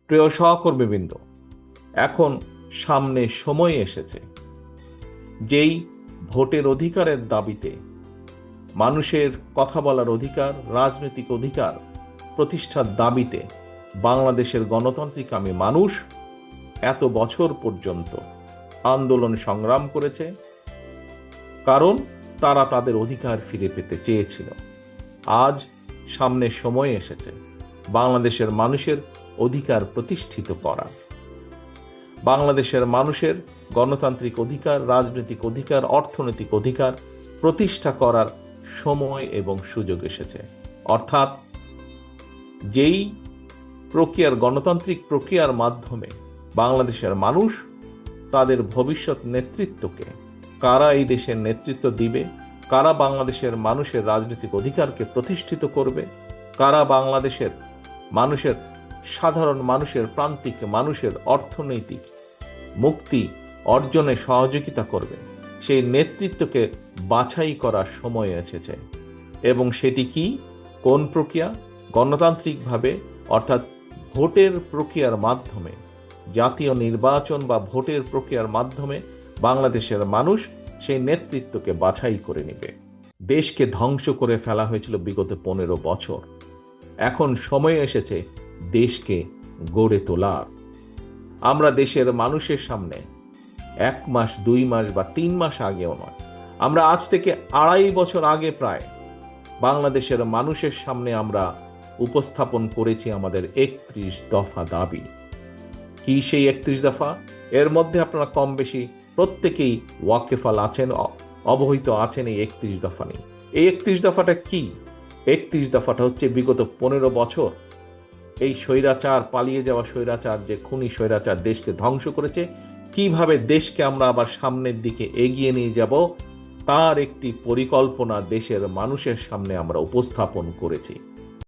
প্রিয় সহকর্মীবৃন্দ, এখন সামনে সময় এসেছে যেই ভোটের অধিকারের দাবিতে, মানুষের কথা বলার অধিকার, রাজনৈতিক অধিকার প্রতিষ্ঠার দাবিতে বাংলাদেশের গণতান্ত্রিকামী মানুষ এত বছর পর্যন্ত আন্দোলন সংগ্রাম করেছে, কারণ তারা তাদের অধিকার ফিরে পেতে চেয়েছিল। আজ সামনে সময় এসেছে বাংলাদেশের মানুষের অধিকার প্রতিষ্ঠিত করা। বাংলাদেশের মানুষের গণতান্ত্রিক অধিকার, রাজনৈতিক অধিকার, অর্থনৈতিক অধিকার প্রতিষ্ঠা করার সময় এবং সুযোগ এসেছে। অর্থাৎ যেই প্রক্রিয়ার, গণতান্ত্রিক প্রক্রিয়ার মাধ্যমে বাংলাদেশের মানুষ তাদের ভবিষ্যৎ নেতৃত্বকে, কারা এই দেশের নেতৃত্ব দিবে, কারা বাংলাদেশের মানুষের রাজনৈতিক অধিকারকে প্রতিষ্ঠিত করবে, কারা বাংলাদেশের মানুষের, সাধারণ মানুষের, প্রান্তিক মানুষের অর্থনৈতিক মুক্তি অর্জনে সহযোগিতা করবে, সেই নেতৃত্বকে বাছাই করার সময় এসেছে। এবং সেটি কি, কোন প্রক্রিয়া? গণতান্ত্রিকভাবে, অর্থাৎ ভোটের প্রক্রিয়ার মাধ্যমে, জাতীয় নির্বাচন বা ভোটের প্রক্রিয়ার মাধ্যমে বাংলাদেশের মানুষ সেই নেতৃত্বকে বাছাই করে নেবে। দেশকে ধ্বংস করে ফেলা হয়েছিল বিগত 15 বছর। এখন সময় এসেছে দেশকে গড়ে তোলার। আমরা দেশের মানুষের সামনে 1 মাস, 2 মাস বা 3 মাস আগেও নয়, আমরা আজ থেকে 2.5 বছর আগে প্রায় বাংলাদেশের মানুষের সামনে আমরা উপস্থাপন করেছি আমাদের 31 দফা দাবি। কি সেই 31 দফা? এর মধ্যে আপনারা কম বেশি প্রত্যেকেই ওয়াকেফাল আছেন, অবহিত আছেন এই 31 দফা নিয়ে। এই 31 দফাটা কি? 31 দফাটা হচ্ছে বিগত 15 বছর এই স্বৈরাচার, পালিয়ে যাওয়া স্বৈরাচার, যে খুনি স্বৈরাচার দেশকে ধ্বংস করেছে, কিভাবে দেশকে আমরা আবার সামনের দিকে এগিয়ে নিয়ে যাব তার একটি পরিকল্পনা দেশের মানুষের সামনে আমরা উপস্থাপন করেছি।